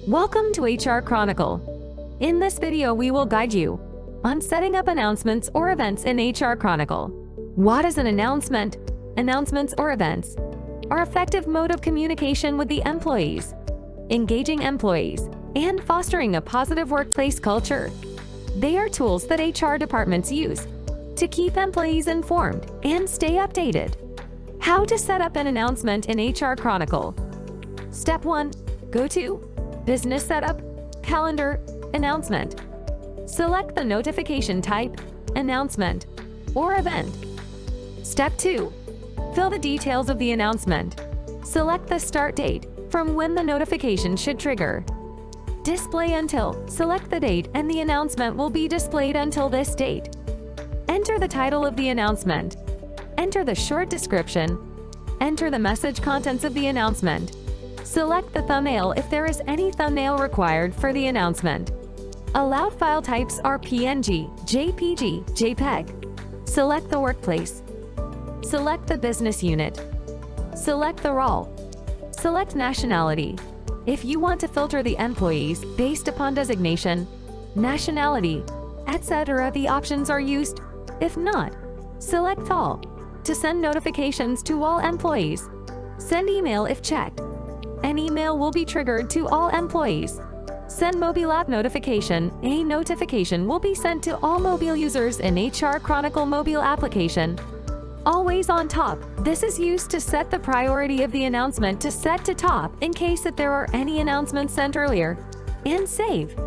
Welcome to HR Chronicle. In this video, we will guide you on setting up announcements or events in HR Chronicle. What is an announcement? Announcements or events are effective mode of communication with the employees, engaging employees, and fostering a positive workplace culture. They are tools that HR departments use to keep employees informed and stay updated. How to set up an announcement in HR Chronicle. Step 1. Go to Business Setup, Calendar, Announcement. Select the notification type, announcement, or event. Step 2. Fill the details of the announcement. Select the start date from when the notification should trigger. Display until. Select the date and the announcement will be displayed until this date. Enter the title of the announcement. Enter the short description. Enter the message contents of the announcement. Select the thumbnail if there is any thumbnail required for the announcement. Allowed file types are PNG, JPG, JPEG. Select the workplace. Select the business unit. Select the role. Select nationality. If you want to filter the employees based upon designation, nationality, etc., the options are used. If not, select all to send notifications to all employees. Send email if checked. An email will be triggered to all employees. Send mobile app notification. A notification will be sent to all mobile users in HR Chronicle mobile application. Always on top. This is used to set the priority of the announcement to set to top in case that there are any announcements sent earlier. And save.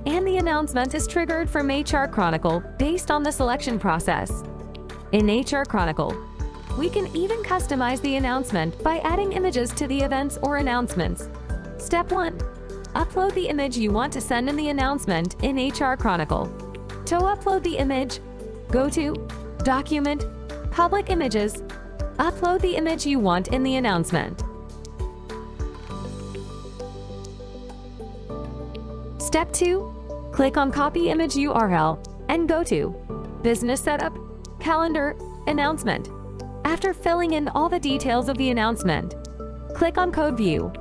And the announcement is triggered from HR Chronicle based on the selection process. In HR Chronicle, we can even customize the announcement by adding images to the events or announcements. Step 1. Upload the image you want to send in the announcement in HR Chronicle. To upload the image, go to Document, Public Images. Upload the image you want in the announcement. Step 2. Click on Copy Image URL and go to Business Setup, Calendar, Announcement. After filling in all the details of the announcement, click on Code View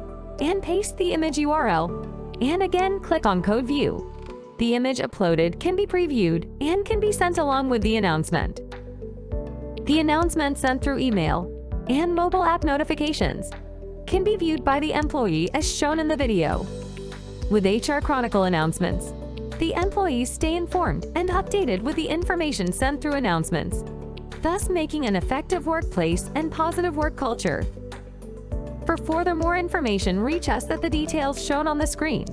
and paste the image URL, and again click on Code View. The image uploaded can be previewed and can be sent along with the announcement. The announcement sent through email and mobile app notifications can be viewed by the employee as shown in the video. With HR Chronicle announcements, the employees stay informed and updated with the information sent through announcements, thus making an effective workplace and positive work culture. For further more information, reach us at the details shown on the screen.